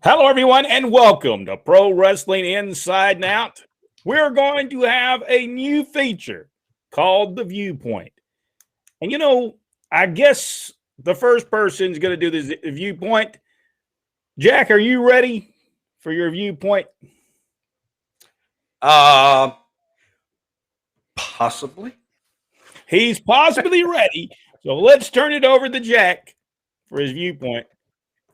Hello, everyone, and welcome to Pro Wrestling Inside and Out. We're going to have a new feature called The Viewpoint. And, I guess the first person is going to do the viewpoint. Jack, are you ready for your viewpoint? Possibly. He's possibly ready. So let's turn it over to Jack for his viewpoint.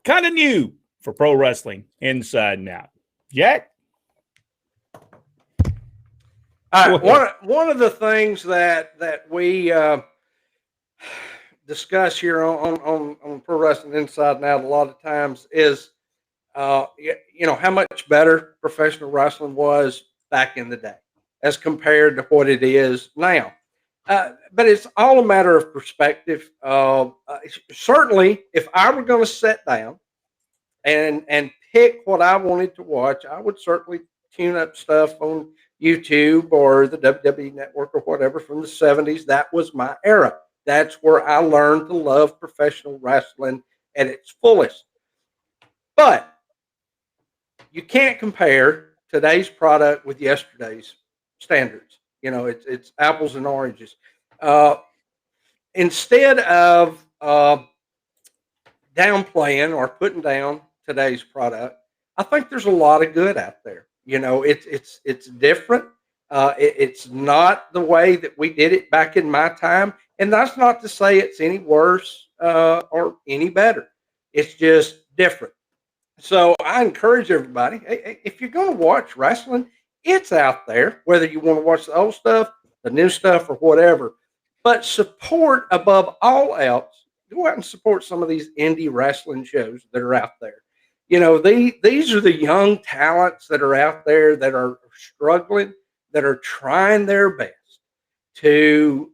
Kind of new for Pro Wrestling Inside and Out. Jack? All right. One of the things that we discuss here on Pro Wrestling Inside and Out a lot of times is, how much better professional wrestling was back in the day as compared to what it is now. But it's all a matter of perspective. Certainly, if I were going to sit down and pick what I wanted to watch, I would certainly tune up stuff on YouTube or the WWE Network or whatever from the 70s. That was my era. That's where I learned to love professional wrestling at its fullest. But you can't compare today's product with yesterday's standards. It's apples and oranges. Instead of downplaying or putting down today's product, I think there's a lot of good out there. It's different. It's not the way that we did it back in my time, and that's not to say it's any worse or any better. It's just different. So I encourage everybody, if you're going to watch wrestling, it's out there, whether you want to watch the old stuff, the new stuff, or whatever. But support above all else. Go out and support some of these indie wrestling shows that are out there. These are the young talents that are out there that are struggling, that are trying their best to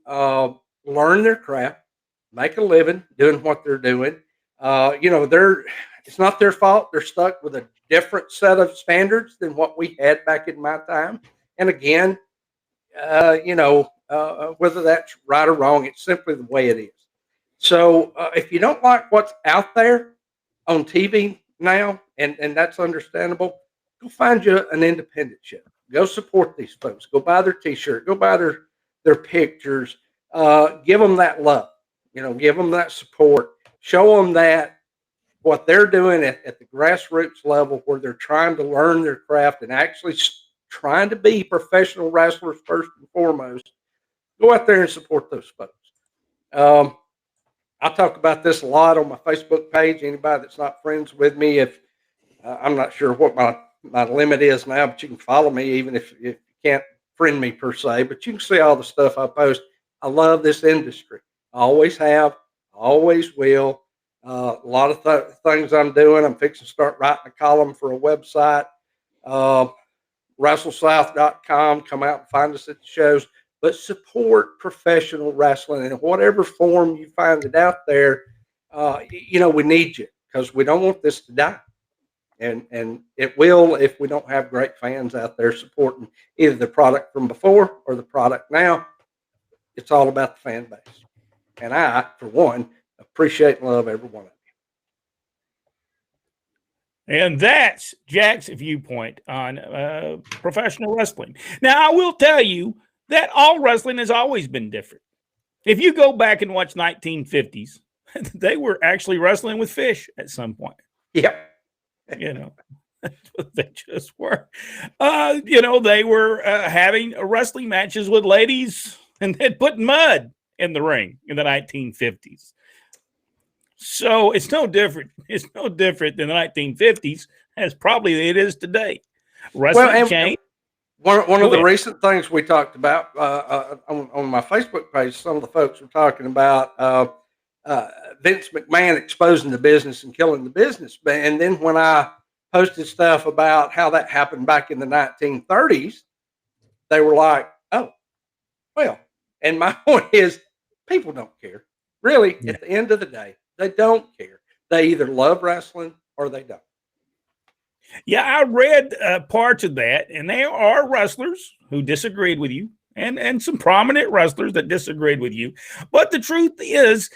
learn their craft, make a living doing what they're doing. It's not their fault. They're stuck with a different set of standards than what we had back in my time. And again, whether that's right or wrong, it's simply the way it is. So if you don't like what's out there on TV now, and that's understandable, go find you an independent show. Go support these folks. Go buy their T-shirt. Go buy their pictures. Give them that love. Give them that support. Show them that what they're doing at the grassroots level, where they're trying to learn their craft and actually trying to be professional wrestlers first and foremost. Go out there and support those folks. I talk about this a lot on my Facebook page. Anybody that's not friends with me, if I'm not sure what my limit is now, but you can follow me even if you can't friend me per se, but you can see all the stuff I post. I love this industry. I always have, always will. A lot of things I'm doing. I'm fixing to start writing a column for a website, WrestleSouth.com. Come out and find us at the shows. But support professional wrestling in whatever form you find it out there. We need you because we don't want this to die. And it will if we don't have great fans out there supporting either the product from before or the product now. It's all about the fan base. And I, for one, appreciate and love every one of you. And that's Jack's viewpoint on professional wrestling. Now, I will tell you that all wrestling has always been different. If you go back and watch 1950s, they were actually wrestling with fish at some point. Yep. That's what they just were. They were having wrestling matches with ladies and they'd put mud in the ring in the 1950s. So it's no different. It's no different than the 1950s as probably it is today. Wrestling changed. One of the recent things we talked about on my Facebook page, some of the folks were talking about Vince McMahon exposing the business and killing the business. And then when I posted stuff about how that happened back in the 1930s, they were like, oh, well. And my point is, people don't care. Really, at the end of the day, they don't care. They either love wrestling or they don't. Yeah, I read parts of that, and there are wrestlers who disagreed with you, and some prominent wrestlers that disagreed with you. But the truth is,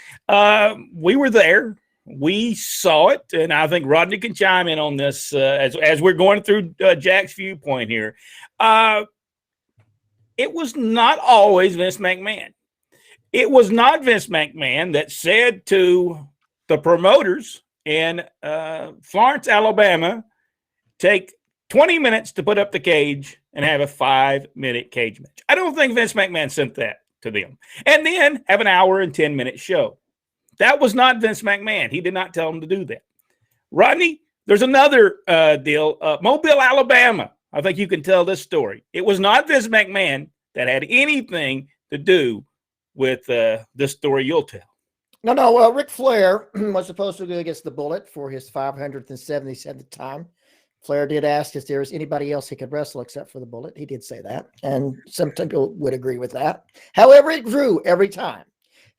we were there. we saw it, and I think Rodney can chime in on this as we're going through Jack's viewpoint here. It was not always Vince McMahon. It was not Vince McMahon that said to the promoters in Florence, Alabama, take 20 minutes to put up the cage and have a 5-minute cage match. I don't think Vince McMahon sent that to them. And then have an hour and 10-minute show. That was not Vince McMahon. He did not tell them to do that. Rodney, there's another deal. Mobile, Alabama. I think you can tell this story. It was not Vince McMahon that had anything to do with this story you'll tell. No. Ric Flair was supposed to go against the Bullet for his 577th time. Flair did ask if there's anybody else he could wrestle except for the Bullet. He did say that, and some people would agree with that. However, it grew every time.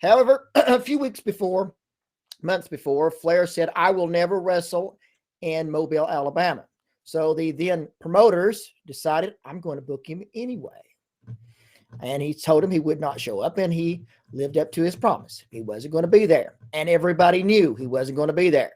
However, a few months before, Flair said, I will never wrestle in Mobile, Alabama. So the then promoters decided, I'm going to book him anyway. And he told him he would not show up, and he lived up to his promise. He wasn't going to be there. And everybody knew he wasn't going to be there.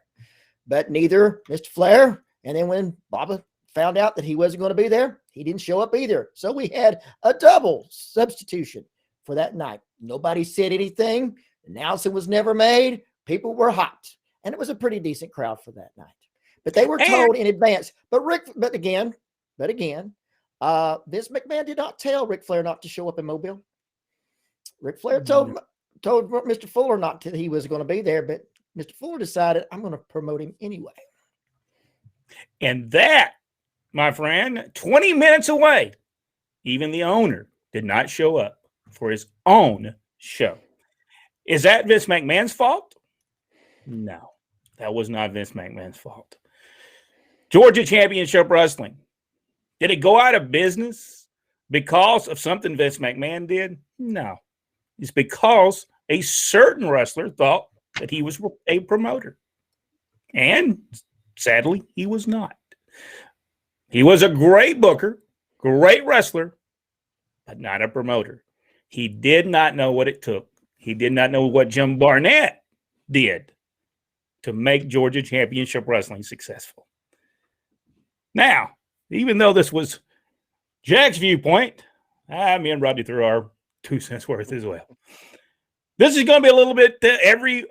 But neither Mr. Flair, and then when Baba found out that he wasn't going to be there, he didn't show up either. So we had a double substitution for that night. Nobody said anything. Announcement was never made. People were hot. And it was a pretty decent crowd for that night. But they were told in advance. But again, Vince McMahon did not tell Ric Flair not to show up in Mobile. Ric Flair told Mr. Fuller not to, he was going to be there, but Mr. Fuller decided, I'm going to promote him anyway. And that, my friend, 20 minutes away, even the owner did not show up for his own show. Is that Vince McMahon's fault? No, that was not Vince McMahon's fault. Georgia Championship Wrestling. Did it go out of business because of something Vince McMahon did? No. It's because a certain wrestler thought that he was a promoter. And sadly, he was not. He was a great booker, great wrestler, but not a promoter. He did not know what it took. He did not know what Jim Barnett did to make Georgia Championship Wrestling successful. Now, even though this was Jack's viewpoint, me and Rodney threw our 2 cents worth as well. This is going to be a little bit every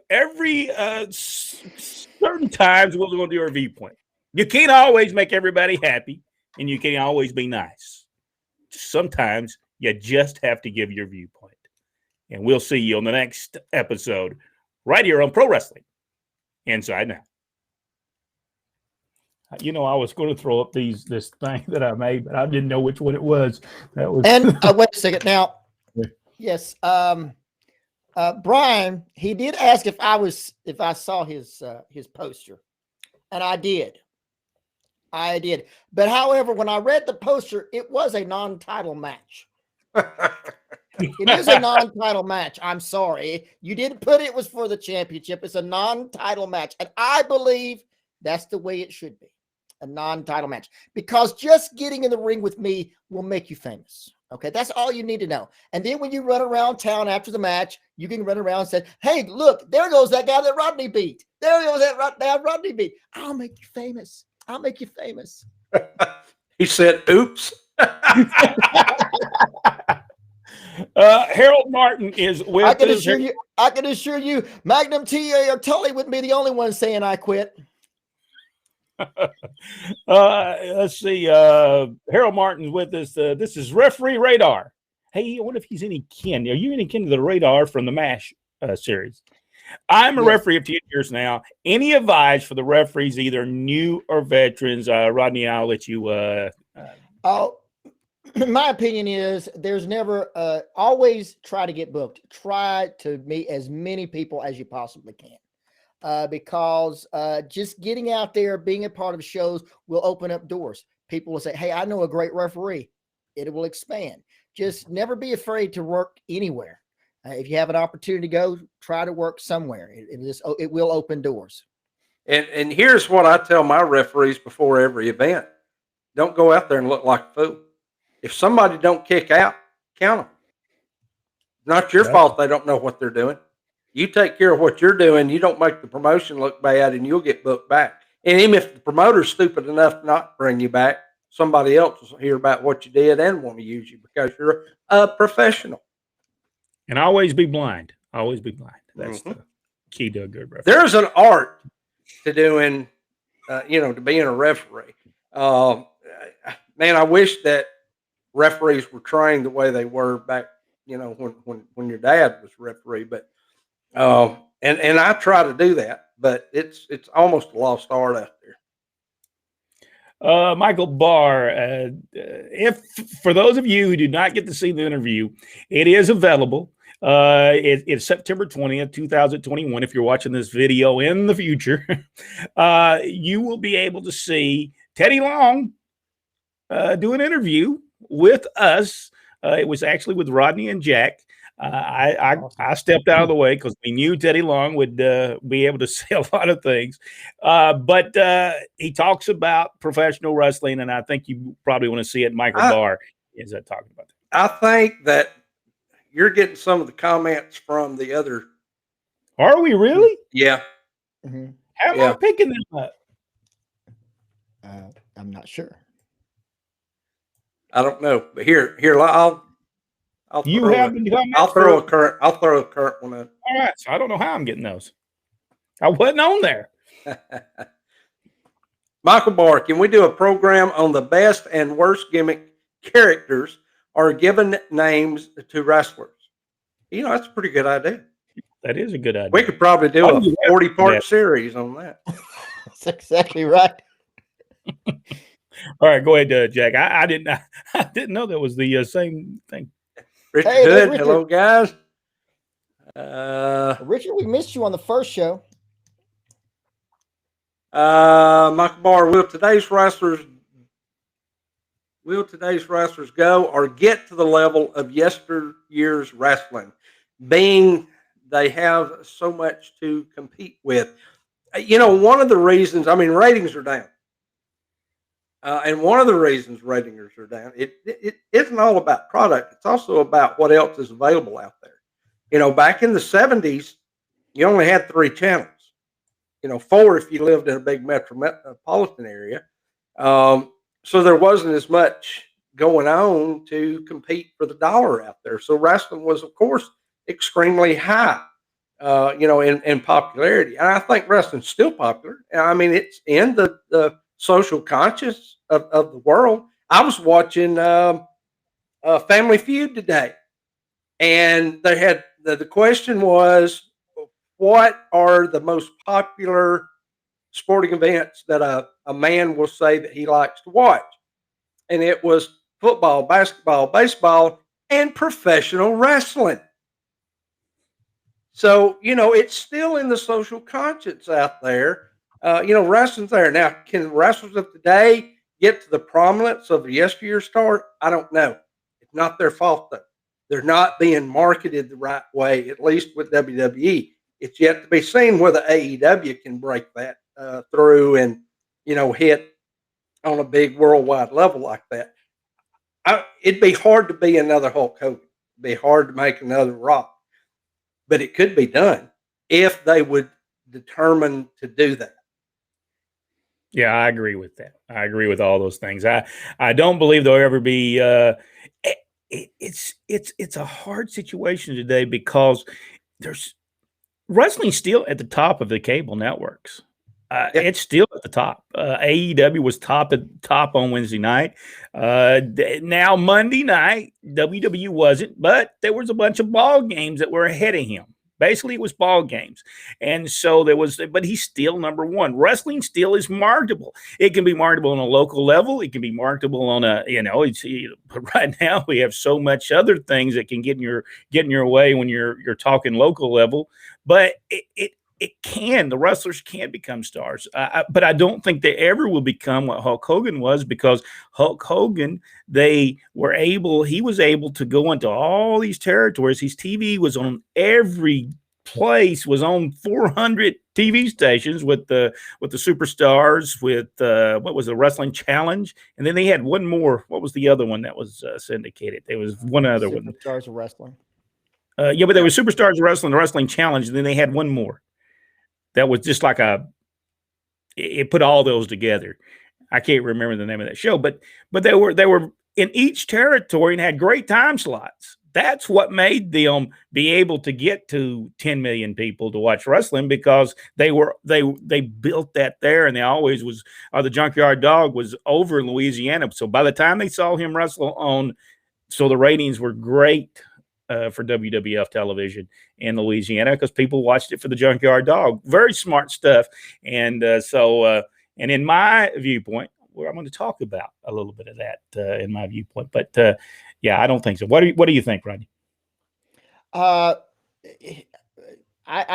certain times we're going to do our viewpoint. You can't always make everybody happy, and you can't always be nice. Sometimes you just have to give your viewpoint. And we'll see you on the next episode right here on Pro Wrestling Inside Now. You know, I was going to throw up this thing that I made, but I didn't know which one it was. That was. And wait a second. Now, yes, Brian, he did ask if I saw his poster, and I did. But however, when I read the poster, it was a non-title match. It is a non-title match. I'm sorry. You didn't put it was for the championship. It's a non-title match. And I believe that's the way it should be. A non-title match. Because just getting in the ring with me will make you famous. Okay, that's all you need to know. And then when you run around town after the match, you can run around and say, hey, look, there goes that guy that Rodney beat. There goes that Rodney beat. I'll make you famous. I'll make you famous. He said, oops. Harold Martin is with I can assure you, Magnum TA or Tully wouldn't be the only one saying I quit. Let's see. Harold Martin's with us. This is Referee Radar. Hey, I wonder if he's any kin. Are you any kin to the Radar from the MASH series? I'm a referee of 10 years now. Any advice for the referees, either new or veterans? Rodney, I'll let you. My opinion is there's never always try to get booked. Try to meet as many people as you possibly can. Because just getting out there, being a part of shows will open up doors. People will say, hey, I know a great referee. It will expand. Just never be afraid to work anywhere. If you have an opportunity to go, try to work somewhere. It will open doors. And here's what I tell my referees before every event. Don't go out there and look like a fool. If somebody don't kick out, count them. Not your fault they don't know what they're doing. You take care of what you're doing. You don't make the promotion look bad, and you'll get booked back. And even if the promoter's stupid enough not to bring you back, somebody else will hear about what you did and want to use you because you're a professional. And always be blind. Always be blind. That's the key to a good referee. There's an art to doing, to being a referee. Man, I wish that referees were trained the way they were back, when your dad was referee. But and I try to do that, but it's almost a lost art out there. Michael Barr, if for those of you who do not get to see the interview, it is available. It's September 20th, 2021. If you're watching this video in the future, you will be able to see Teddy Long do an interview with us. It was actually with Rodney and Jack. I stepped out of the way because we knew Teddy Long would be able to say a lot of things. But he talks about professional wrestling, and I think you probably want to see it. Michael Barr is talking about that. I think that you're getting some of the comments from the other. Are we really? Yeah. Mm-hmm. How am I picking them up? I'm not sure. I don't know, but here, I'll you have the comments. I'll throw a current one up. All right, so I don't know how I'm getting those. I wasn't on there. Michael Barr, can we do a program on the best and worst gimmick characters or given names to wrestlers? That's a pretty good idea. That is a good idea. We could probably do a 40-part series on that. That's exactly right. All right, go ahead, Jack. I didn't know that was the same thing. Richard Hood, hello guys. Richard, we missed you on the first show. Michael Barr, will today's wrestlers go or get to the level of yesteryear's wrestling, being they have so much to compete with? One of the reasons, ratings are down. And one of the reasons ratings are down, it isn't all about product. It's also about what else is available out there. Back in the 70s, you only had 3 channels. 4 if you lived in a big metropolitan area. So there wasn't as much going on to compete for the dollar out there. So wrestling was, of course, extremely high, in popularity. And I think wrestling's still popular. It's in the social conscious of the world. I was watching Family Feud today, and they had the question was, what are the most popular sporting events that a man will say that he likes to watch? And it was football, basketball, baseball, and professional wrestling. So, it's still in the social conscience out there. Wrestling's there. Now, can wrestlers of today get to the prominence of the yesteryear star? I don't know. It's not their fault, though. They're not being marketed the right way, at least with WWE. It's yet to be seen whether AEW can break that through and, hit on a big worldwide level like that. It'd be hard to be another Hulk Hogan. It'd be hard to make another Rock. But it could be done if they would determine to do that. Yeah, I agree with that. I agree with all those things. I don't believe there'll ever be. It's a hard situation today because there's wrestling still at the top of the cable networks. It's still at the top. AEW was top on Wednesday night. Now Monday night, WWE wasn't, but there was a bunch of ball games that were ahead of him. Basically, it was ball games. And so but he's still number one. Wrestling still is marketable. It can be marketable on a local level. It can be marketable on but right now we have so much other things that can get in your way when you're talking local level. But the wrestlers can become stars. But I don't think they ever will become what Hulk Hogan was, because Hulk Hogan, he was able to go into all these territories. His TV was on every place, was on 400 TV stations with the superstars, with what was the Wrestling Challenge. And then they had one more. What was the other one that was syndicated? There was one other one. Superstars of Wrestling. Yeah, but there was Superstars of Wrestling, the Wrestling Challenge, and then they had one more that was just like it put all those together. I can't remember the name of that show, but they were in each territory and had great time slots. That's what made them be able to get to 10 million people to watch wrestling, because they built that there, and they always was. The Junkyard Dog was over in Louisiana, so by the time they saw him wrestle so the ratings were great for WWF television in Louisiana, because people watched it for the Junkyard Dog. Very smart stuff, and and in my viewpoint, where I'm going to talk about a little bit of that in my viewpoint, but yeah, I don't think so. What do you think, Rodney? I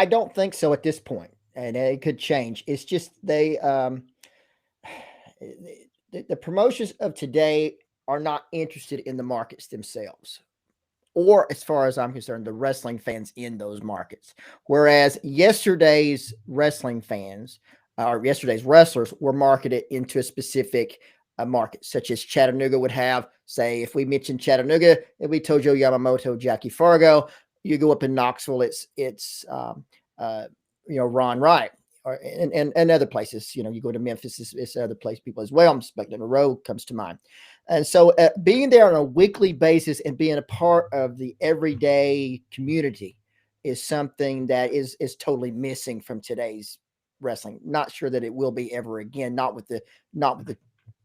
don't think so at this point, and it could change. It's just the promotions of today are not interested in the markets themselves, or as far as I'm concerned, the wrestling fans in those markets. Whereas yesterday's wrestling fans or yesterday's wrestlers were marketed into a specific market, such as Chattanooga would have. Say, if we mentioned Chattanooga, if we Tojo Yamamoto, Jackie Fargo, you go up in Knoxville, it's Ron Wright, and other places. You go to Memphis, it's other place people as well. Spectre Row comes to mind. And so being there on a weekly basis and being a part of the everyday community is something that is totally missing from today's wrestling. Not sure that it will be ever again, not with the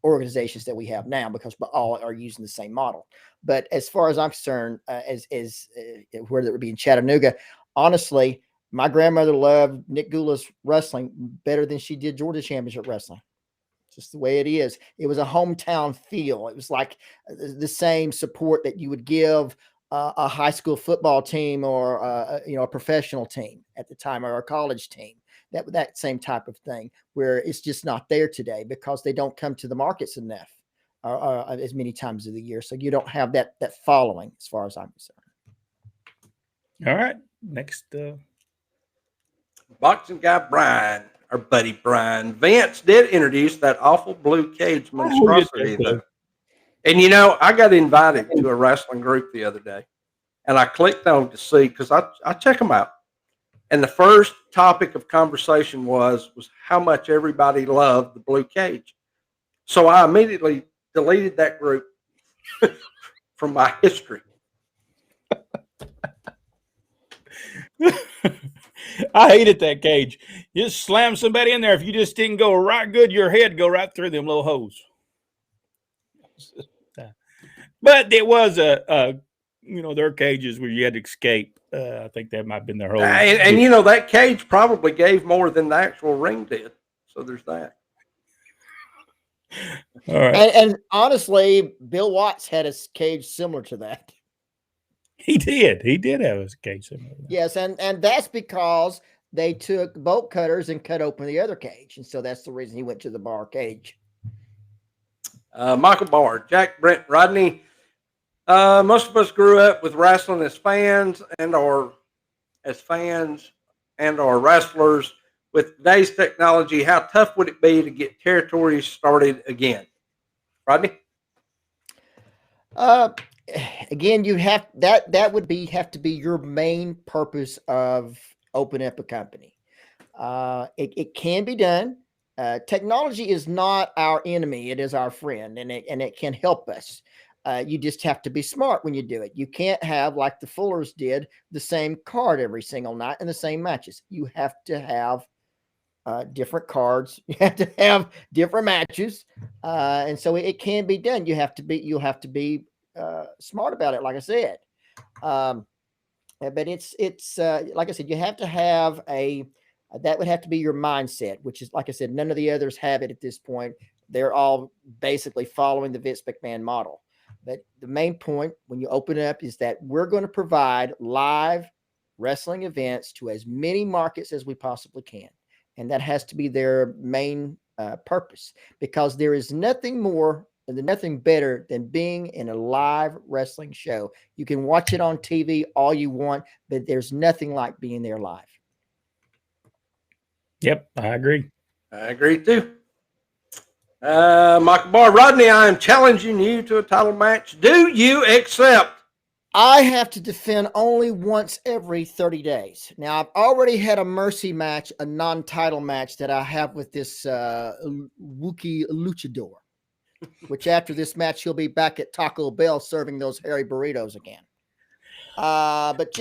organizations that we have now, because all are using the same model. But as far as I'm concerned, whether it would be in Chattanooga, honestly, my grandmother loved Nick Gula's wrestling better than she did Georgia Championship Wrestling. Just the way it is. It was a hometown feel. It was like the same support that you would give a high school football team or a professional team at the time, or a college team. That same type of thing, where it's just not there today because they don't come to the markets enough as many times of the year. So you don't have that following, as far as I'm concerned. All right, next. Boxing guy Brian, our buddy Brian. Vince did introduce that awful blue cage monstrosity, though. And I got invited to a wrestling group the other day, and I clicked on to see, because I check them out. And the first topic of conversation was how much everybody loved the blue cage. So I immediately deleted that group from my history. I hated that cage. You just slam somebody in there. If you just didn't go right good, your head go right through them little holes. But it was there are cages where you had to escape. I think that might have been their whole. And that cage probably gave more than the actual ring did. So there's that. All right. And honestly, Bill Watts had a cage similar to that. He did. He did have a cage similar to that. Yes, and that's because they took bolt cutters and cut open the other cage, and so that's the reason he went to the bar cage. Michael Barr, Jack, Brent, Rodney. Most of us grew up with wrestling as fans and or wrestlers. With today's technology, how tough would it be to get territories started again? Rodney? Again, you have that would have to be your main purpose of opening up a company. It can be done. Technology is not our enemy; it is our friend, and it can help us. You just have to be smart when you do it. You can't have, like the Fullers did, the same card every single night and the same matches. You have to have different cards. You have to have different matches, and so it can be done. You have to be smart about it, like I said. But it's like I said, you have to have that would have to be your mindset, which is, like I said, none of the others have it at this point. They're all basically following the Vince McMahon model. But the main point when you open it up is that we're going to provide live wrestling events to as many markets as we possibly can. And that has to be their main purpose, because there is nothing more and nothing better than being in a live wrestling show. You can watch it on TV all you want, but there's nothing like being there live. Yep, I agree. I agree too. Michael Barr, Rodney, I am challenging you to a title match. Do you accept? I have to defend only once every 30 days. Now, I've already had a mercy match, a non-title match that I have with this Wookiee luchador, which after this match, he'll be back at Taco Bell serving those hairy burritos again. But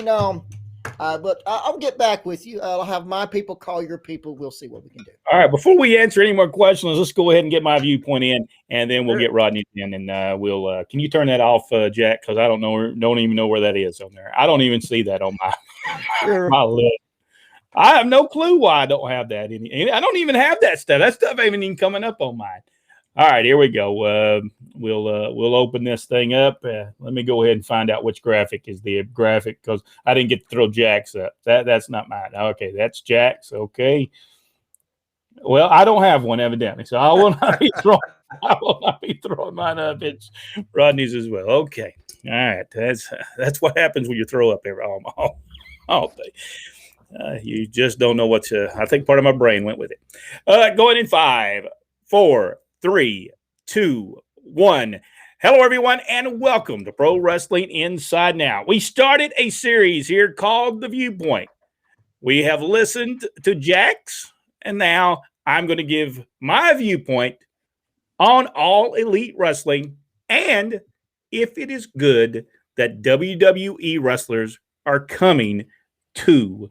I'll get back with you. I'll have my people call your people. We'll see what we can do. All right. Before we answer any more questions, let's go ahead and get my viewpoint in, and then we'll Sure. get Rodney in, and we'll. Can you turn that off, Jack? Because I don't even know where that is on there. I don't even see that on my list. I have no clue why I don't have that. I don't even have that stuff. That stuff ain't even coming up on mine. All right, here we go. We'll open this thing up. Let me go ahead and find out which graphic is the graphic, because I didn't get to throw Jack's up. That's not mine. Okay, that's Jack's. Okay. Well, I don't have one evidently, so I will not be throwing mine up. It's Rodney's as well. Okay. All right. That's what happens when you throw up all day. You just don't know what to. I think part of my brain went with it. Going in 5, 4, 3, 2, 1. Hello, everyone, and welcome to Pro Wrestling Inside Now. We started a series here called The Viewpoint. We have listened to Jack's, and now I'm going to give my viewpoint on all elite wrestling and if it is good that WWE wrestlers are coming to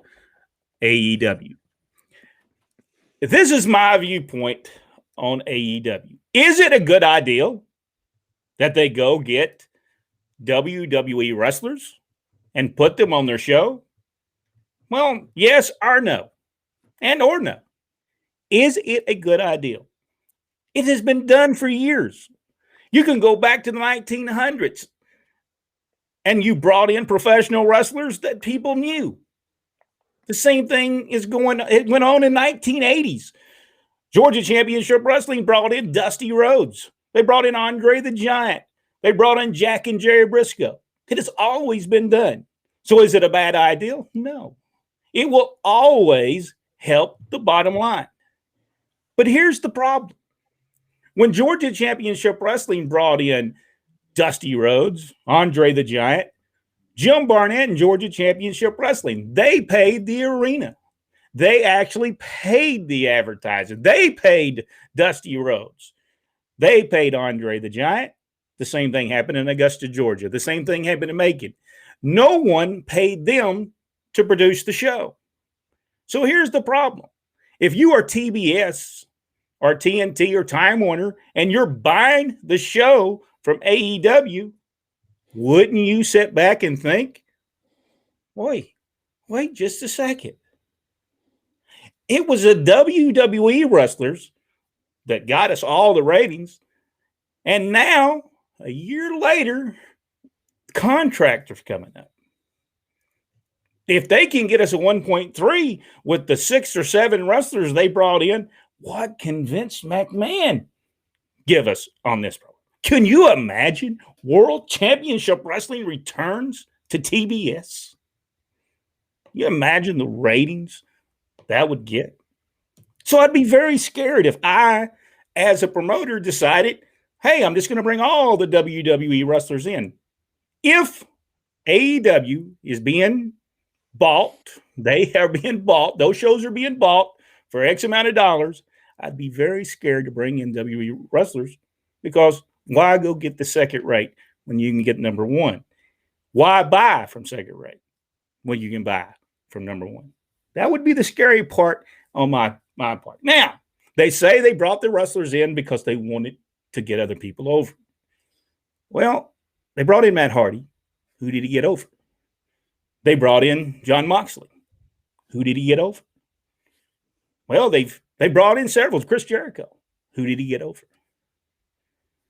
AEW. This is my viewpoint on AEW. Is it a good idea that they go get WWE wrestlers and put them on their show? Well, yes or no, or no. Is it a good idea? It has been done for years. You can go back to the 1900s and you brought in professional wrestlers that people knew. The same thing it went on in 1980s. Georgia Championship Wrestling brought in Dusty Rhodes. They brought in Andre the Giant. They brought in Jack and Jerry Briscoe. It has always been done. So is it a bad idea? No. It will always help the bottom line. But here's the problem. When Georgia Championship Wrestling brought in Dusty Rhodes, Andre the Giant, Jim Barnett, and Georgia Championship Wrestling, they paid the arena. They actually paid the advertising. They paid Dusty Rhodes. They paid Andre the Giant. The same thing happened in Augusta, Georgia. The same thing happened in Macon. No one paid them to produce the show. So here's the problem. If you are TBS or TNT or Time Warner and you're buying the show from AEW, wouldn't you sit back and think, wait just a second. It was the WWE wrestlers that got us all the ratings. And now, a year later, contracts are coming up. If they can get us a 1.3 with the 6 or 7 wrestlers they brought in, what can Vince McMahon give us on this program? Can you imagine World Championship Wrestling returns to TBS? You imagine the ratings that would get? So I'd be very scared if I, as a promoter, decided, hey, I'm just going to bring all the WWE wrestlers in. If AEW is being bought, they are being bought, those shows are being bought for X amount of dollars, I'd be very scared to bring in WWE wrestlers, because why go get the second rate when you can get number one? Why buy from second rate when you can buy from number one? That would be the scary part on my part. Now, they say they brought the wrestlers in because they wanted to get other people over. Well, they brought in Matt Hardy. Who did he get over? They brought in Jon Moxley. Who did he get over? Well, they brought in several. Chris Jericho. Who did he get over?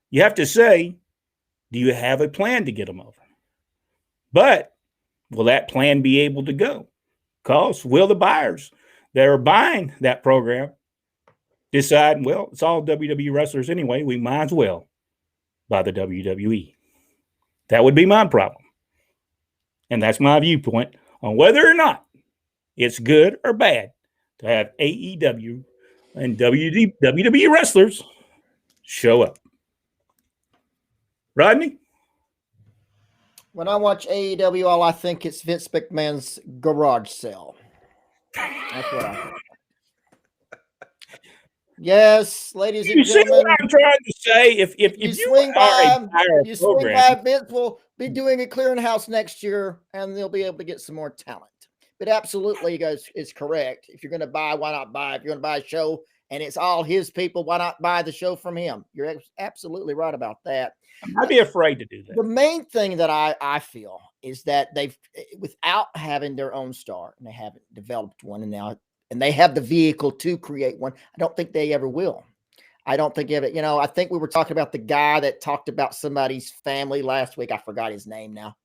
You have to say, do you have a plan to get them over? But will that plan be able to go? Because will the buyers that are buying that program decide, well, it's all WWE wrestlers anyway, we might as well buy the WWE? That would be my problem. And that's my viewpoint on whether or not it's good or bad to have AEW and WWE wrestlers show up. Rodney? When I watch AEW, all I think it's Vince McMahon's garage sale. That's what I think. Yes, ladies and You see what gentlemen. I'm trying to say? If You you swing are a by, buyer of you swing programming, by, Vince will be doing a clearinghouse next year, and they'll be able to get some more talent. But absolutely, you guys, it's correct. If you're going to buy, why not buy? If you're going to buy a show and it's all his people, why not buy the show from him? You're absolutely right about that. I'd be afraid to do that. The main thing that I feel is that they've, without having their own star, and they haven't developed one, and they have the vehicle to create one. I don't think they ever will. I don't think of it. I think we were talking about the guy that talked about somebody's family last week. I forgot his name now.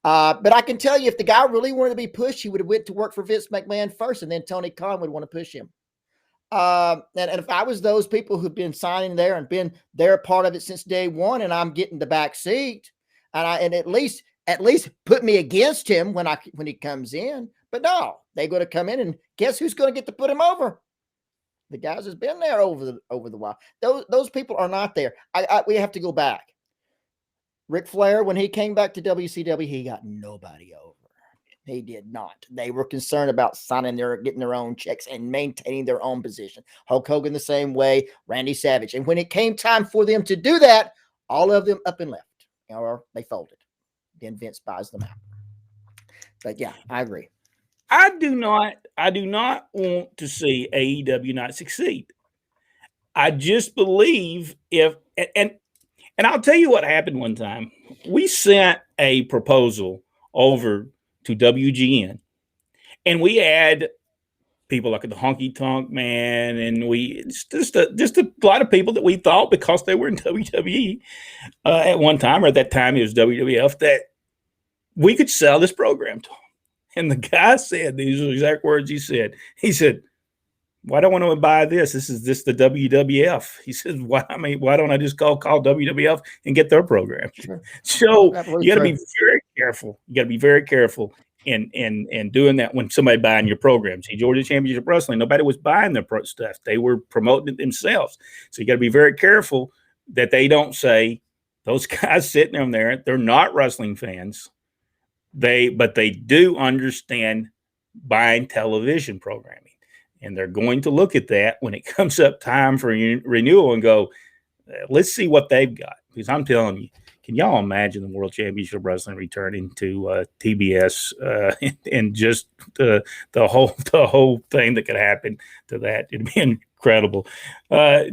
But I can tell you, if the guy really wanted to be pushed, he would have went to work for Vince McMahon first, and then Tony Khan would want to push him. And if I was those people who've been signing there and been there a part of it since day one, and I'm getting the back seat, and at least put me against him when he comes in. But no, they're going to come in, and guess who's going to get to put him over? The guys has been there over the while. Those people are not there. We have to go back. Ric Flair, when he came back to WCW, he got nobody over. He did not. They were concerned about getting their own checks and maintaining their own position. Hulk Hogan the same way, Randy Savage. And when it came time for them to do that, all of them up and left, or they folded. Then Vince buys them out. But yeah, I agree. I do not want to see AEW not succeed. I just believe and I'll tell you what happened one time. We sent a proposal over to WGN, and we had people like the Honky Tonk Man, and just a lot of people that we thought, because they were in WWE at one time, or at that time it was WWF, that we could sell this program to them. And the guy said, these are the exact words he said. He said, "Why don't I want to buy this? This is the WWF." He said, "Why don't I just call WWF and get their program?" Sure. So you got to be very careful. You got to be very careful in doing that when somebody buying your program. See, Georgia Championship Wrestling, nobody was buying their stuff. They were promoting it themselves. So you got to be very careful that they don't say, those guys sitting on there, they're not wrestling fans. But they do understand buying television programming, and they're going to look at that when it comes up time for renewal and go, let's see what they've got. Because I'm telling you, can y'all imagine the World Championship Wrestling returning to TBS and just the whole thing that could happen to that? It'd be incredible.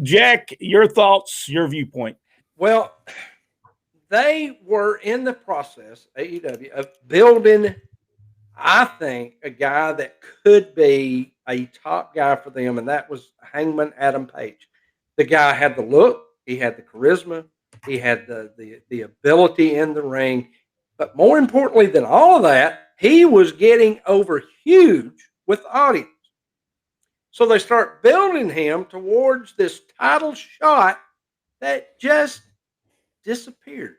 Jack, your thoughts, your viewpoint. Well, they were in the process, AEW, of building, I think, a guy that could be a top guy for them, and that was Hangman Adam Page. The guy had the look, he had the charisma, he had the ability in the ring, but more importantly than all of that, he was getting over huge with the audience. So they start building him towards this title shot that just disappeared.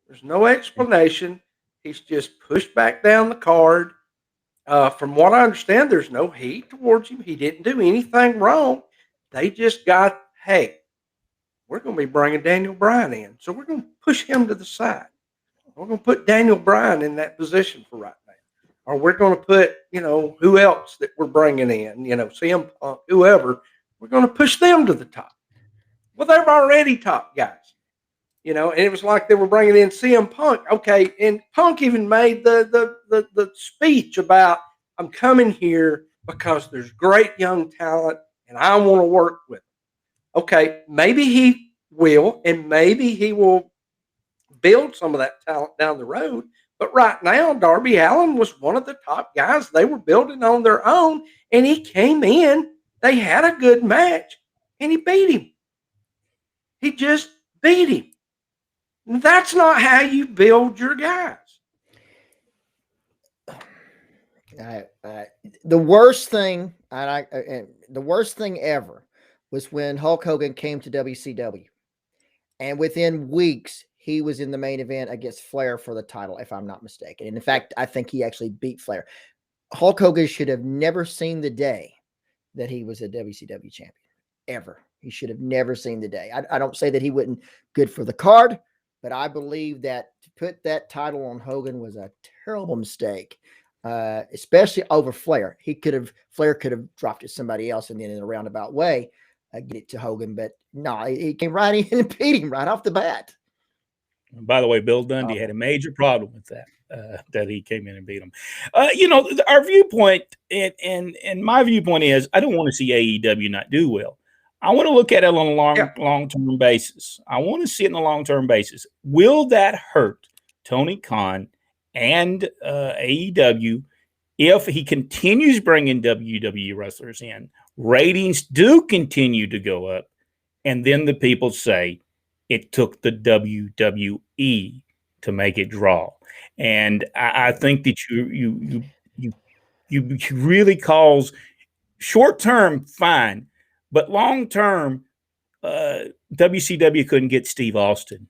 There's no explanation. He's just pushed back down the card. From what I understand, there's no heat towards him. He didn't do anything wrong. They just got, hey, we're going to be bringing Daniel Bryan in, so we're going to push him to the side. We're going to put Daniel Bryan in that position for right now. Or we're going to put, who else that we're bringing in, CM Punk, whoever. We're going to push them to the top. Well, they're already top guys. And it was like they were bringing in CM Punk. Okay, and Punk even made the speech about, I'm coming here because there's great young talent and I want to work with them. Okay, maybe he will, and maybe he will build some of that talent down the road. But right now, Darby Allin was one of the top guys. They were building on their own, and he came in. They had a good match, and he beat him. He just beat him. That's not how you build your guys. The worst thing, the worst thing ever was when Hulk Hogan came to WCW, and within weeks he was in the main event against Flair for the title, if I'm not mistaken. And in fact, I think he actually beat Flair. Hulk Hogan should have never seen the day that he was a WCW champion, ever. He should have never seen the day. I don't say that he wasn't good for the card, but I believe that put that title on Hogan was a terrible mistake, especially over Flair. Flair could have dropped it to somebody else and then in a roundabout way get it to Hogan, but no, he came right in and beat him right off the bat. By the way, Bill Dundee had a major problem with that. That he came in and beat him. Our viewpoint and my viewpoint is I don't want to see AEW not do well. I want to look at it on a long-term basis. I want to see it on a long-term basis. Will that hurt Tony Khan and AEW if he continues bringing WWE wrestlers in? Ratings do continue to go up, and then the people say it took the WWE to make it draw. And I think that you really cause short-term fine, but long-term, WCW couldn't get Steve Austin.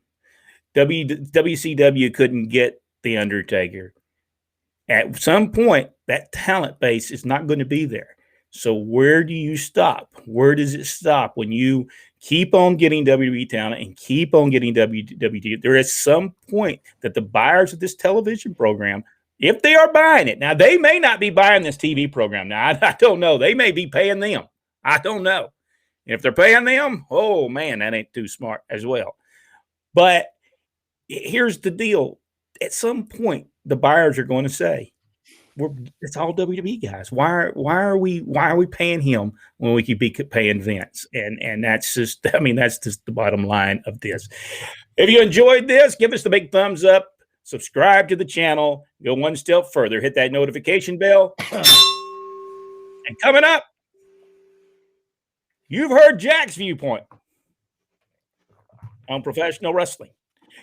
WCW couldn't get The Undertaker. At some point, that talent base is not going to be there. So where do you stop? Where does it stop when you keep on getting WWE talent and keep on getting WWE? There is some point that the buyers of this television program, if they are buying it, now they may not be buying this TV program. Now, I don't know. They may be paying them. I don't know. If they're paying them, oh, man, that ain't too smart as well. But here's the deal. At some point, the buyers are going to say, it's all WWE guys. Why are we paying him when we could be paying Vince? And that's just the bottom line of this. If you enjoyed this, give us the big thumbs up, subscribe to the channel, go one step further, hit that notification bell. And coming up, you've heard Jack's viewpoint on professional wrestling.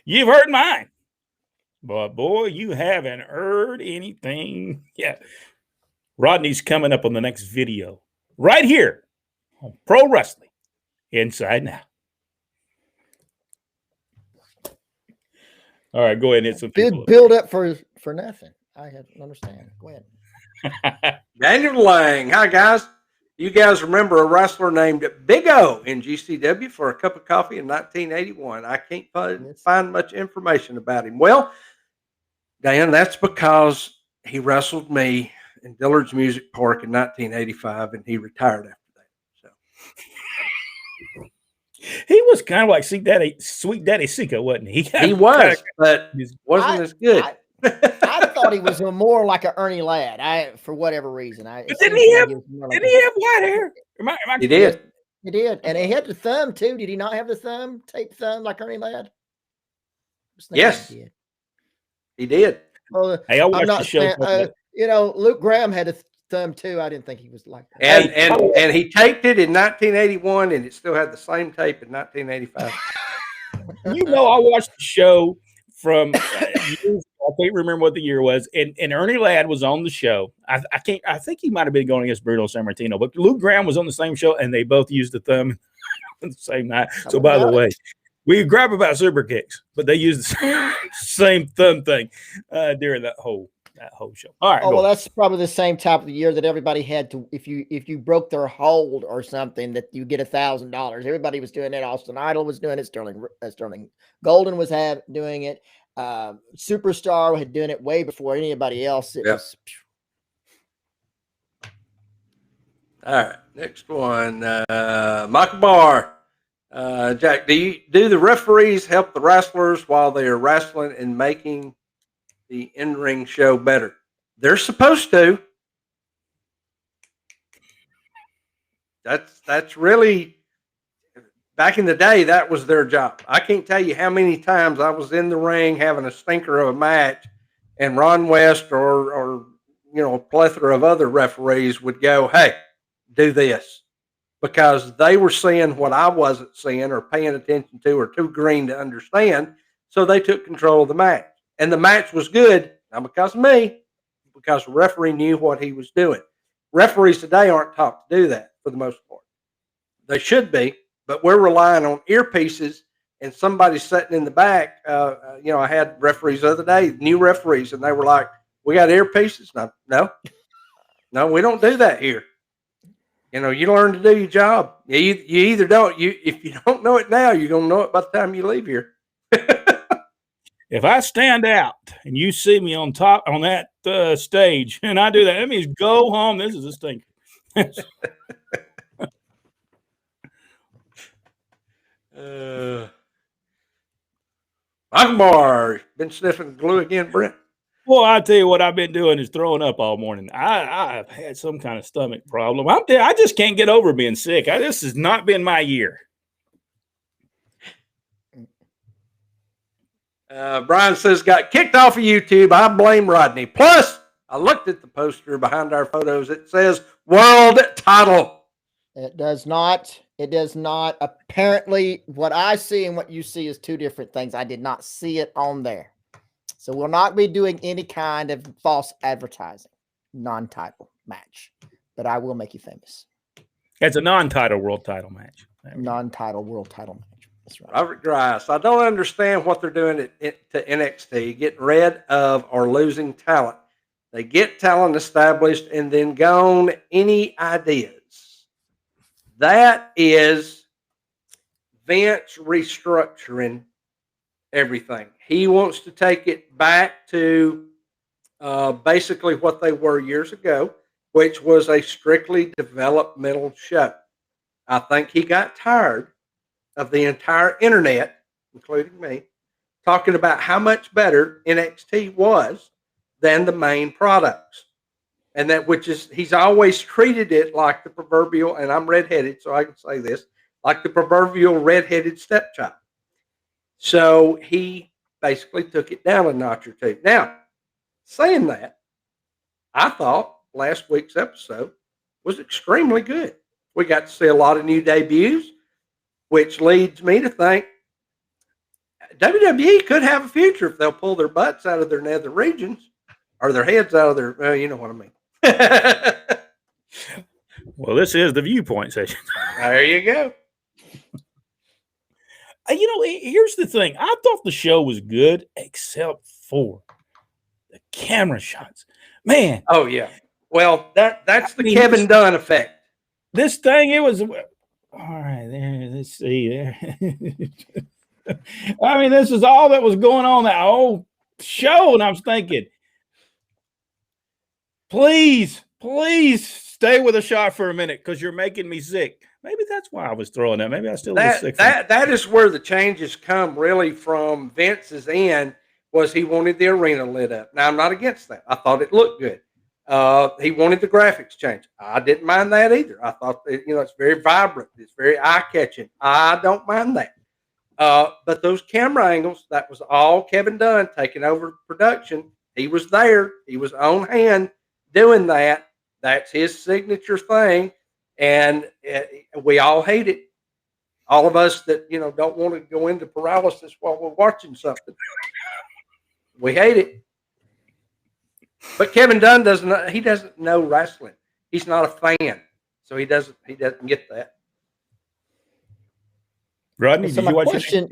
You've heard mine. But, boy, you haven't heard anything yet. Rodney's coming up on the next video right here on Pro Wrestling Inside Now. All right, go ahead and hit some people. Build up for nothing. I don't understand. Go ahead. Daniel Lang. Hi, guys. You guys remember a wrestler named Big O in GCW for a cup of coffee in 1981. I can't find much information about him. Well, Dan, that's because he wrestled me in Dillard's Music Park in 1985, and he retired after that. So he was kind of like Sweet Daddy Sika, wasn't he? He was, but wasn't as good. I thought he was more like an Ernie Ladd. For whatever reason, but didn't he have white hair? He did. He did, and he had the thumb too. Did he not have the thumb, tape thumb like Ernie Ladd? Yes. He did. Well, hey, I watched the show. Luke Graham had a thumb too. I didn't think he was like that. And he taped it in 1981, and it still had the same tape in 1985. I watched the show from years. I can't remember what the year was, and Ernie Ladd was on the show. I think he might have been going against Bruno Sammartino, but Luke Graham was on the same show, and they both used the thumb on the same night. So, by the way. We grab about super kicks, but they use the same thumb thing during that whole show. All right. Oh, well, that's probably the same type of year that everybody had to. If you broke their hold or something, that you get $1,000. Everybody was doing it. Austin Idol was doing it. Sterling Golden was doing it. Superstar had doing it way before anybody else. It was. All right. Next one, Michael Barr. Jack, do the referees help the wrestlers while they are wrestling and making the in-ring show better? They're supposed to. That's really, back in the day, that was their job. I can't tell you how many times I was in the ring having a stinker of a match, and Ron West or a plethora of other referees would go, "Hey, do this." Because they were seeing what I wasn't seeing or paying attention to or too green to understand. So they took control of the match. And the match was good, not because of me, because the referee knew what he was doing. Referees today aren't taught to do that for the most part. They should be, but we're relying on earpieces and somebody sitting in the back. I had referees the other day, new referees, and they were like, "We got earpieces?" No, we don't do that here. You learn to do your job. You either don't. If you don't know it now, you're gonna know it by the time you leave here. If I stand out and you see me on top on that stage and I do that, that means go home. This is a stinker. Akbar, been sniffing glue again, Brent? Well, I tell you what I've been doing is throwing up all morning. I've had some kind of stomach problem. I just can't get over being sick. This has not been my year. Brian says, got kicked off of YouTube. I blame Rodney. Plus, I looked at the poster behind our photos. It says world title. It does not. It does not. Apparently, what I see and what you see is two different things. I did not see it on there. So we'll not be doing any kind of false advertising, non-title match. But I will make you famous. It's a non-title world title match. Non-title world title match. That's right. Robert Grice. I don't understand what they're doing to NXT, getting rid of or losing talent. They get talent established and then gone. Any ideas? That is Vince restructuring everything. He wants to take it back to basically what they were years ago, which was a strictly developmental show. I think he got tired of the entire internet, including me, talking about how much better NXT was than the main products. And that, which is, he's always treated it like the proverbial, and I'm redheaded, so I can say this, like the proverbial redheaded stepchild. So he basically took it down a notch or two. Now, saying that, I thought last week's episode was extremely good. We got to see a lot of new debuts, which leads me to think WWE could have a future if they'll pull their butts out of their nether regions or their heads out of their, you know what I mean. Well, this is the viewpoint session. There you go. Here's the thing. I thought the show was good, except for the camera shots. Man. Oh, yeah. Well, that's the Kevin Dunn effect. This thing, it was... All right, there. Let's see there. I mean, this is all that was going on that whole show, and I was thinking, please stay with a shot for a minute because you're making me sick. Maybe that's why I was throwing up. Maybe I still was sick. That is where the changes come really from Vince's end, was he wanted the arena lit up. Now, I'm not against that. I thought it looked good. He wanted the graphics changed. I didn't mind that either. I thought that, it's very vibrant. It's very eye-catching. I don't mind that. But those camera angles, that was all Kevin Dunn taking over production. He was there. He was on hand doing that. That's his signature thing. And we all hate it. All of us that, don't want to go into paralysis while we're watching something. We hate it. But Kevin Dunn doesn't know wrestling. He's not a fan. So he doesn't get that. Rodney, So did my you watch question,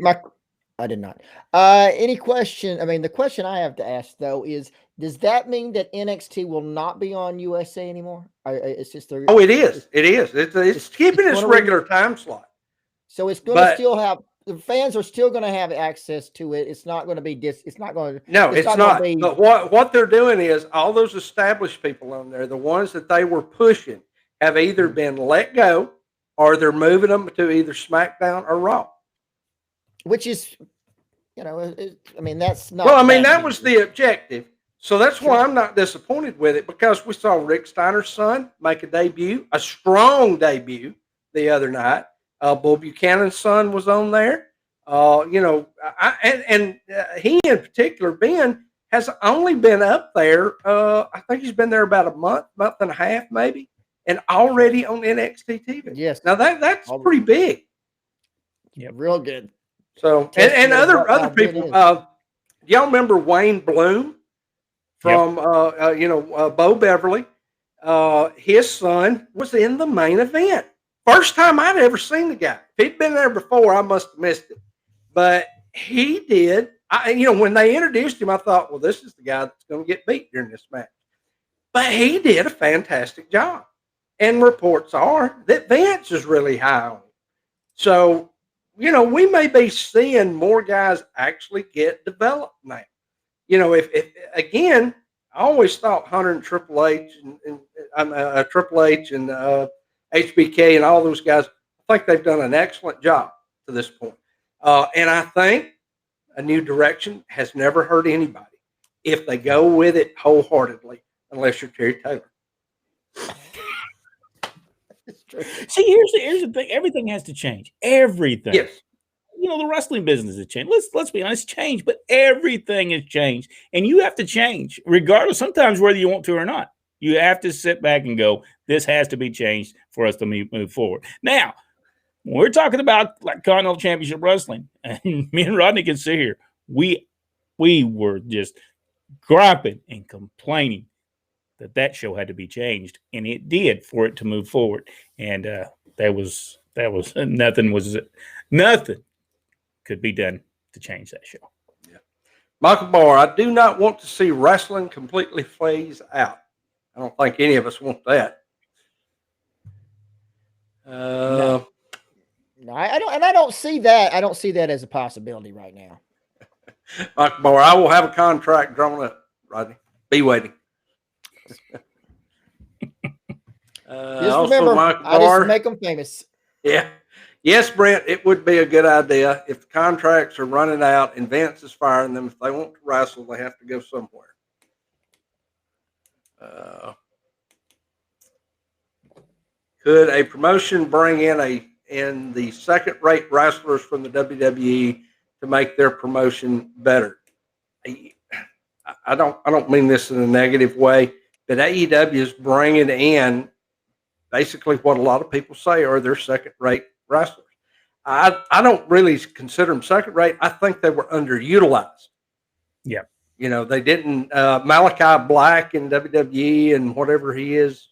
I did not. Any question? I mean, the question I have to ask though is, does that mean that NXT will not be on USA anymore? It's just it is. It is. It's keeping its regular time slot. So it's going to still have, the fans are still going to have access to it. It's not going to be it's not going to. No, it's not. But what they're doing is all those established people on there, the ones that they were pushing, have either been let go or they're moving them to either SmackDown or Raw. Which is, that's not. Well, I mean, that was the objective. So that's why I'm not disappointed with it, because we saw Rick Steiner's son make a debut, a strong debut the other night. Bull Buchanan's son was on there. He in particular, Ben, has only been up there. I think he's been there about a month and a half, maybe, and already on NXT TV. Yes. Now that's pretty big. Yeah, real good. So and other people. Do y'all remember Wayne Bloom from Bo Beverly? His son was in the main event. First time I'd ever seen the guy. If he'd been there before, I must have missed it. But he did. When they introduced him, I thought, well, this is the guy that's going to get beat during this match. But he did a fantastic job. And reports are that Vince is really high on him. So, we may be seeing more guys actually get developed now. If again, I always thought Hunter and Triple H and Triple H and HBK and all those guys, I think they've done an excellent job to this point. And I think a new direction has never hurt anybody if they go with it wholeheartedly, unless you're Terry Taylor. See, here's the thing. Everything has to change. Everything. Yes. The wrestling business has changed. Let's be honest, change, but everything has changed. And you have to change, regardless, sometimes whether you want to or not. You have to sit back and go, this has to be changed for us to move forward. Now, when we're talking about like Continental Championship Wrestling, and me and Rodney can sit here, we were just griping and complaining that show had to be changed, and it did for it to move forward. And that was nothing could be done to change that show. Yeah. Michael Barr, I do not want to see wrestling completely phase out. I don't think any of us want that. No, I don't, and I don't see that. I don't see that as a possibility right now. Michael Barr, I will have a contract drawn up, Rodney. Be waiting. Just remember, I just make them famous. Yeah. Yes, Brent, it would be a good idea if the contracts are running out and Vince is firing them. If they want to wrestle, they have to go somewhere. Could a promotion bring in the second-rate wrestlers from the WWE to make their promotion better? I don't mean this in a negative way, but AEW is bringing in basically what a lot of people say are their second-rate wrestlers. I don't really consider them second-rate. I think they were underutilized. Yeah. They didn't Malachi Black in WWE and whatever he is,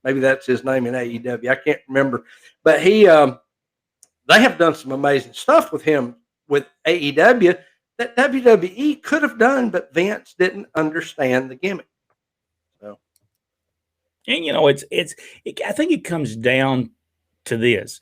maybe that's his name in AEW. I can't remember. But they have done some amazing stuff with him with AEW that WWE could have done, but Vince didn't understand the gimmick. So, and I think it comes down to this.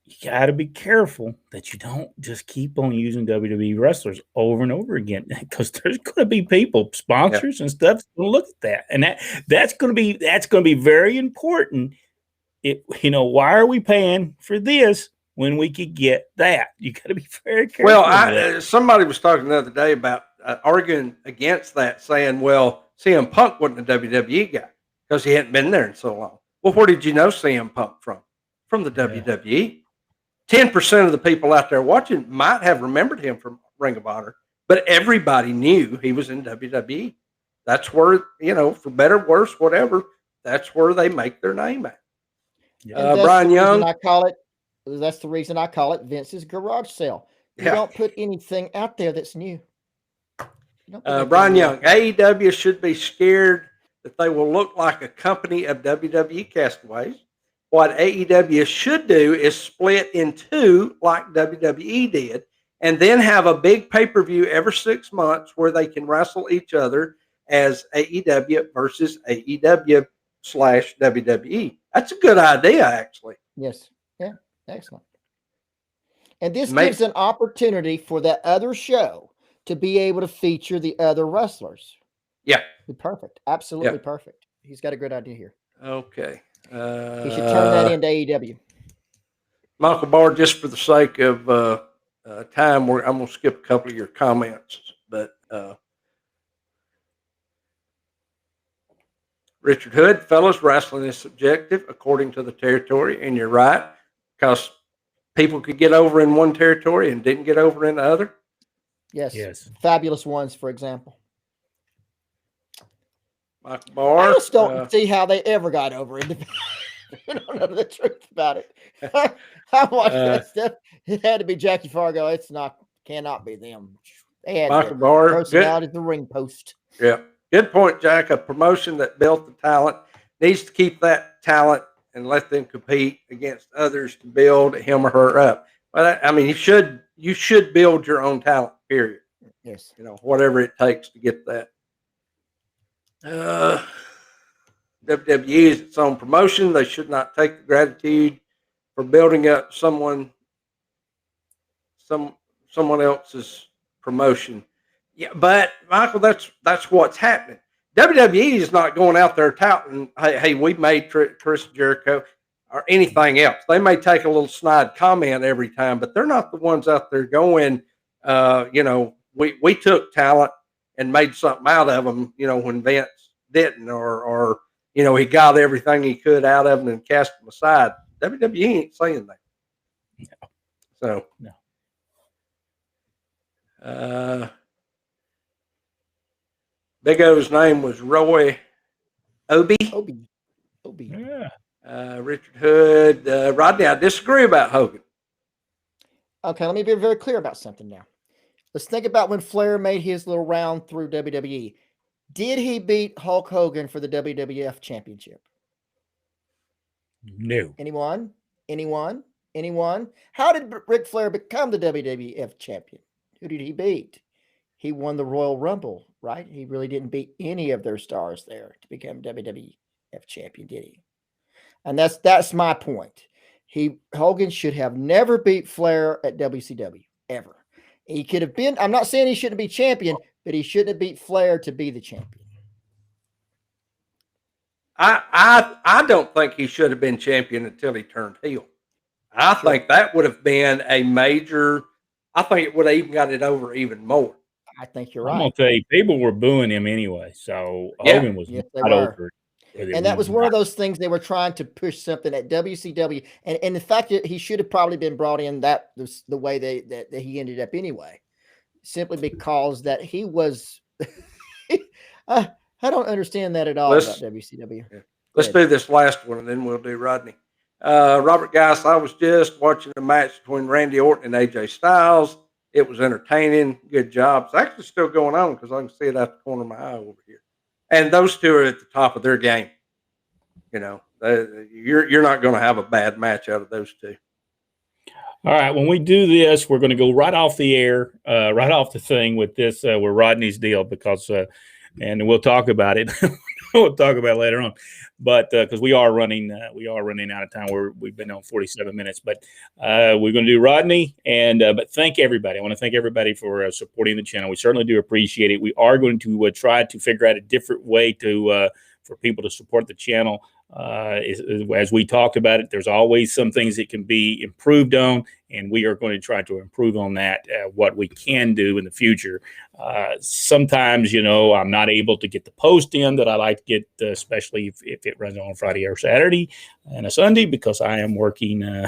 You got to be careful that you don't just keep on using WWE wrestlers over and over again, because there's going to be people, sponsors and stuff, going to look at that, and that's going to be very important. Why are we paying for this when we could get that? You got to be very careful. Well, somebody was talking the other day about arguing against that, saying, "Well, CM Punk wasn't a WWE guy because he hadn't been there in so long." Well, where did you know CM Punk from? From the WWE. 10% of the people out there watching might have remembered him from Ring of Honor, but everybody knew he was in WWE. That's where, for better, worse, whatever, that's where they make their name at. Brian Young. That's the reason I call it Vince's garage sale. You don't put anything out there that's new. Brian Young, AEW should be scared that they will look like a company of WWE castaways. What AEW should do is split in two like WWE did, and then have a big pay-per-view every 6 months where they can wrestle each other as AEW versus AEW/WWE. That's a good idea, actually. Yes. Yeah. Excellent. And this gives an opportunity for that other show to be able to feature the other wrestlers. Yeah. Perfect. Absolutely perfect. He's got a good idea here. Okay. He should turn that into AEW. Michael Barr, just for the sake of time, I'm going to skip a couple of your comments. But Richard Hood, fellas, wrestling is subjective according to the territory, and you're right, because people could get over in one territory and didn't get over in the other. Yes. Fabulous Ones, for example. Michael Barr. I just don't see how they ever got over it. I don't know the truth about it. I watched that stuff. It had to be Jackie Fargo. Cannot be them. They had Michael Barr, personality at the ring post. Yeah. Good point, Jack. A promotion that built the talent needs to keep that talent and let them compete against others to build him or her up. But I mean, you should build your own talent, period. Yes. Whatever it takes to get that. WWE is its own promotion. They should not take the gratitude for building up someone someone else's promotion. Yeah, but Michael, that's what's happening. WWE is not going out there touting, hey, we made Chris Jericho or anything else. They may take a little snide comment every time, but they're not the ones out there going, we took talent and made something out of them, when Vince didn't, or he got everything he could out of them and cast them aside. WWE ain't saying that. No. So, no. Big O's name was Roy Obi. Yeah. Richard Hood. Rodney, I disagree about Hogan. Okay, let me be very clear about something now. Let's think about when Flair made his little round through WWE. Did he beat Hulk Hogan for the WWF Championship? No. Anyone? How did Ric Flair become the WWF champion? Who did he beat? He won the Royal Rumble, right? He really didn't beat any of their stars there to become WWF champion, did he? And that's my point. Hogan should have never beat Flair at WCW, ever. He could have been, I'm not saying he shouldn't be champion, but he shouldn't have beat Flair to be the champion. I don't think he should have been champion until he turned heel. I think that would have been a major, I think it would have even got it over even more. I think you're right. I'm going to tell you, people were booing him anyway. So Hogan was not over. And that was one of those things they were trying to push something at WCW. And the fact that he should have probably been brought in the way that he ended up anyway, simply because that he was, I don't understand that at all about WCW. Yeah. Let's do this last one and then we'll do Rodney. Robert Geis, I was just watching a match between Randy Orton and AJ Styles. It was entertaining. Good job. It's actually still going on because I can see it out the corner of my eye over here. And those two are at the top of their game. You're not going to have a bad match out of those two. All right. When we do this, we're going to go right off the air, right off the thing with this, with Rodney's deal, because, and we'll talk about it. We'll talk about it later on, but because we are running out of time. We've been on 47 minutes, but we're going to do Rodney. And but thank everybody. I want to thank everybody for supporting the channel. We certainly do appreciate it. We are going to try to figure out a different way for people to support the channel. As we talked about it, there's always some things that can be improved on, and we are going to try to improve on that, what we can do in the future. Sometimes, I'm not able to get the post in that I like to get, especially if it runs on Friday or Saturday and a Sunday, because I am working